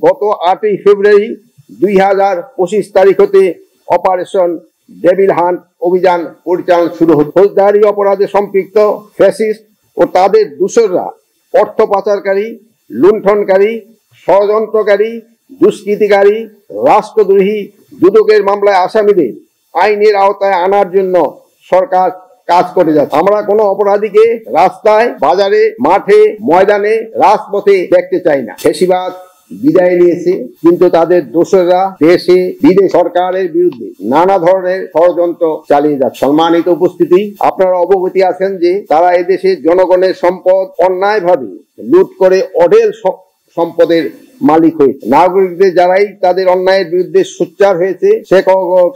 গত 8ই ফেব্রুয়ারি 2025 তারিখ হতে অপারেশন ডেভিল হান্ট অভিযান পরিচালনা শুরু হতো। ফৌজদারি অপরাধে সম্পৃক্ত ফ্যাসিস্ট ও তাদের দূষররা অর্থ পাচারকারী, লুণ্ঠনকারী, ষড়যন্ত্রকারী, দুষ্কৃতিকারী, রাষ্ট্রদ্রোহী, দুদকের মামলায় আসামিদের আইনের আওতায় আনার জন্য সরকার কাজ করে যাচ্ছে। আমরা কোনো অপরাধীকে রাস্তায়, বাজারে, মাঠে, ময়দানে, রাজপথে দেখতে চাই না। ফ্যাসিবাদ বিদায় নিয়েছে, কিন্তু তাদের দোসররা দেশে বিদেশ সরকারের বিরুদ্ধে নানা ধরনের ষড়যন্ত্র চালিয়ে যাচ্ছে। সম্মানিত উপস্থিতি, আপনারা অবগতি আছেন যে তারা এদেশে জনগণের সম্পদ অন্যায়ভাবে লুট করে অঢেল সম্পদের মালিক হয়েছে। নাগরিকদের যারাই তাদের অন্যায়ের বিরুদ্ধে সোচ্চার হয়েছে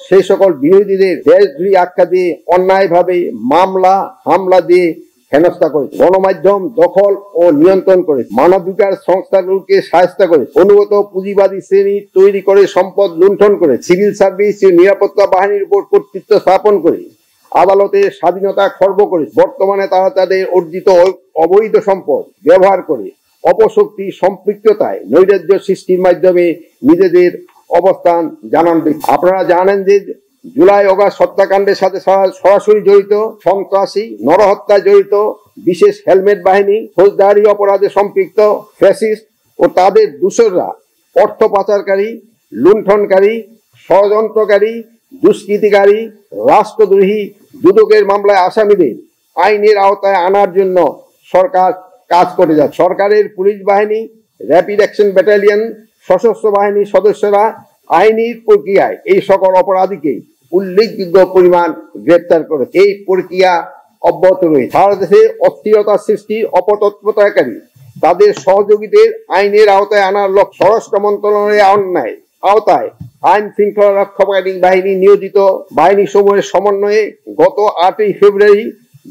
সে সকল বিরোধীদের দেশদ্রোহী আখ্যা দিয়ে অন্যায়ভাবে মামলা হামলা দিয়ে হেনস্থা করেছে। গণমাধ্যম দখল ও নিয়ন্ত্রণ করে, মানবাধিকার সংস্থাগুলোকে শায়েস্তা করে, অনুগত পুঁজিবাদী শ্রেণী তৈরি করে সম্পদ লুণ্ঠন করে, সিভিল সার্ভিস ও নিরাপত্তা বাহিনীর উপর কর্তৃত্ব স্থাপন করে, আদালতের স্বাধীনতা খর্ব করে। বর্তমানে তারা তাদের অর্জিত অবৈধ সম্পদ ব্যবহার করে অপশক্তি সম্পৃক্ততায় নৈরাজ্য সৃষ্টির মাধ্যমে নিজেদের অবস্থান জানান। আপনারা জানেন যে জুলাই অগাস্ট হত্যাকাণ্ডের সাথে সরাসরি জড়িত সন্ত্রাসী, নরহত্যায় জড়িত বিশেষ হেলমেট বাহিনী, ফৌজদারি অপরাধে সম্পৃক্ত ফ্যাসিস্ট ও তাদের দূষররা অর্থ পাচারকারী, লুণ্ঠনকারী, ষড়যন্ত্রকারী, দুষ্কৃতিকারী, রাষ্ট্রদ্রোহী, দুদকের মামলায় আসামিদের আইনের আওতায় আনার জন্য সরকার কাজ করে যাচ্ছে। সরকারের পুলিশ বাহিনী, র্যাপিড অ্যাকশন ব্যাটালিয়ন, সশস্ত্র বাহিনীর সদস্যরা আইনি প্রক্রিয়ায় এই সকল অপরাধীকে উল্লেখযোগ্য পরিমাণ গ্রেপ্তার করে। এই প্রক্রিয়া অব্যাহত রয়েছে। সারা দেশে অস্থিরতা সৃষ্টির অপতৎপরতাকারী তাদের সহযোগীদের আইনের আওতায় আনার লক্ষ্যে স্বরাষ্ট্র মন্ত্রণালয়ের আওতায় আইন শৃঙ্খলা রক্ষাকারী বাহিনী নিয়োজিত বাহিনী সমূহের সমন্বয়ে গত 8ই ফেব্রুয়ারি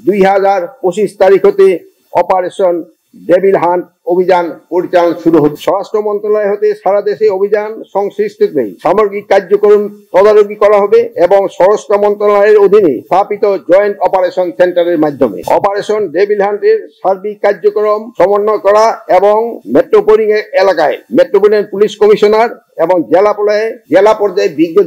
2025 তারিখ হতে অপারেশন ডেভিল হান্ট অভিযান পরিচালনা শুরু হচ্ছে। স্বরাষ্ট্র মন্ত্রণালয় হতে সারা দেশে অভিযান সংশ্লিষ্টদের সামগ্রিক কার্যক্রম তদারকি করা হবে এবং স্বরাষ্ট্র মন্ত্রণালয়ের অধীনে স্থাপিত জয়েন্ট অপারেশন সেন্টারের মাধ্যমে অপারেশন ডেভিল হান্টের সার্বিক কার্যক্রম সমন্বয় করা এবং মেট্রোপলিটন এলাকায় মেট্রোপলিটন পুলিশ কমিশনার এবং জেলা পর্যায়ে বিজ্ঞ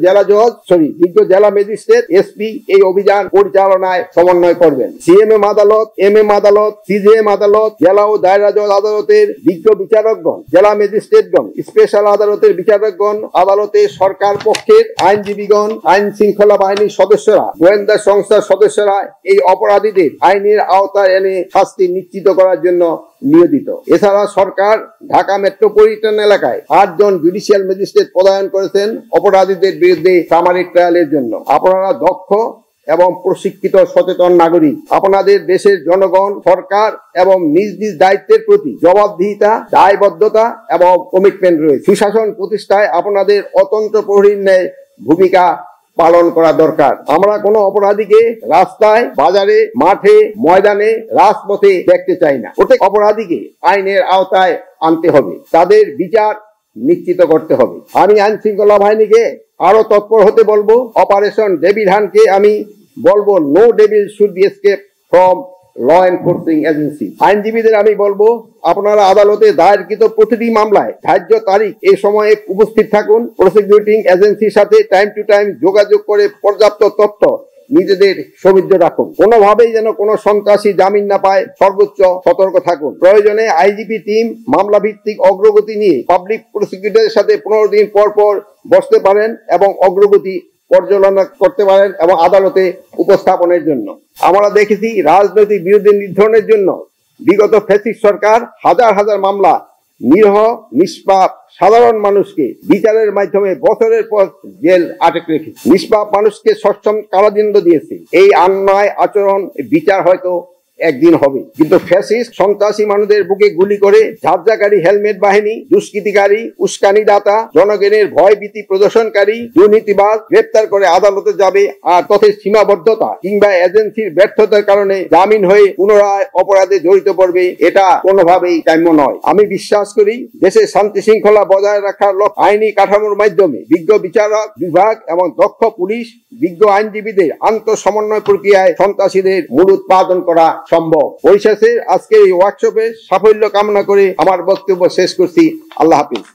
জেলা ম্যাজিস্ট্রেট, এসপি এই অভিযান পরিচালনায় সমন্বয় করবেন। সিএমএম আদালত, এমএম আদালত, সিজিএম আদালত, জেলা ও দায়রা জজ আদালতের বিজ্ঞ বিচারকগণ, জেলা ম্যাজিস্ট্রেটগণ, স্পেশাল আদালতের বিচারকগণ, আদালতে সরকার পক্ষের আইনজীবীগণ, আইন শৃঙ্খলা বাহিনীর সদস্যরা, গোয়েন্দা সংস্থার সদস্যরা এই অপরাধীদের আইনের আওতায় এনে শাস্তি নিশ্চিত করার জন্য নিয়োজিত। এছাড়া সরকার ঢাকা মেট্রোপলিটন এলাকায় 8 জন জুডিশিয়াল ম্যাজিস্ট্রেট পদায়ন করেছেন অপরাধীদের বিরুদ্ধে সামারিক ট্রায়ালের জন্য। আপনারা দক্ষ এবং প্রশিক্ষিত সচেতন নাগরিক। আপনাদের দেশের জনগণ, সরকার এবং নিজ নিজ দায়িত্বের প্রতি জবাবদিহিতা, দায়বদ্ধতা এবং কমিটমেন্ট রয়েছে। সুশাসন প্রতিষ্ঠায় আপনাদের অতন্ত্র প্রহরীর ন্যায় ভূমিকা পালন করা দরকার। আমরা কোনো অপরাধীকে রাস্তায়, বাজারে, মাঠে, ময়দানে, রাজপথে দেখতে চাই না। প্রত্যেক অপরাধীকে আইনের আওতায় আনতে হবে, তাদের বিচার নিশ্চিত করতে হবে। আমি আইন শৃঙ্খলা বাহিনীকে আরো তৎপর হতে বলবো। অপারেশন ডেভিল হান্টকে আমি বলবো, no devil should be escape from law enforcing agency. আইনজীবীদের আমি বলবো, আপনারা আদালতে দায়েরকৃত প্রতিটি মামলায় ধার্য তারিখ এই সময়ে উপস্থিত থাকুন। প্রসিকিউটিং এজেন্সির সাথে টাইম টু টাইম যোগাযোগ করে পর্যাপ্ত তথ্য নিজেদের সমৃদ্ধ রাখুন। কোনোভাবেই যেন কোনো সন্ত্রাসী জামিন না পায়, সর্বোচ্চ সতর্ক থাকুন। প্রয়োজনে আইজিপি টিম মামলা ভিত্তিক অগ্রগতি নিয়ে পাবলিক প্রসিকিউটরের সাথে 15 দিন পর পর বসতে পারেন এবং অগ্রগতি পর্যালোচনা করতে পারেন এবং আদালতে উপস্থাপনের জন্য। আমরা দেখেছি রাজনৈতিক বিরোধী নির্ধারণের জন্য বিগত ফ্যাসিস্ট সরকার হাজার হাজার মামলা নিরীহ নিষ্পাপ সাধারণ মানুষকে বিচারের মাধ্যমে বছরের পর জেল আটক রেখেছে, নিষ্পাপ মানুষকে সশ্রম কারাদণ্ড দিয়েছে। এই অন্যায় আচরণ বিচার হয়তো একদিন হবে, কিন্তু ফ্যাসিস্ট সন্ত্রাসী মানুষদের বুকে গুলি করে ঝাঁঝাকারী হেলমেট বাহিনী, দুষ্কৃতিকারী, উস্কানিদাতা, জনগণের ভয় ভীতি প্রদর্শনকারী, দুর্নীতিবাজ গ্রেপ্তার করে আদালতে যাবে আর তথ্যের সীমাবদ্ধতা কিংবা এজেন্সির ব্যর্থতার কারণে জামিন হয়ে পুনরায় অপরাধে জড়িত পড়বে, এটা কোনোভাবেই কাম্য নয়। আমি বিশ্বাস করি দেশের শান্তি শৃঙ্খলা বজায় রাখার লক্ষ্যে আইনি কাঠামোর মাধ্যমে বিজ্ঞ বিচারক বিভাগ এবং দক্ষ পুলিশ, বিজ্ঞ আইনজীবীদের আন্তঃসমন্বয় প্রক্রিয়ায় সন্ত্রাসীদের মূলোৎপাটন করা সম্ভব। পরিশেষে আজকের এই ওয়ার্কশপে সাফল্য কামনা করে আমার বক্তব্য শেষ করছি। আল্লাহ হাফিজ।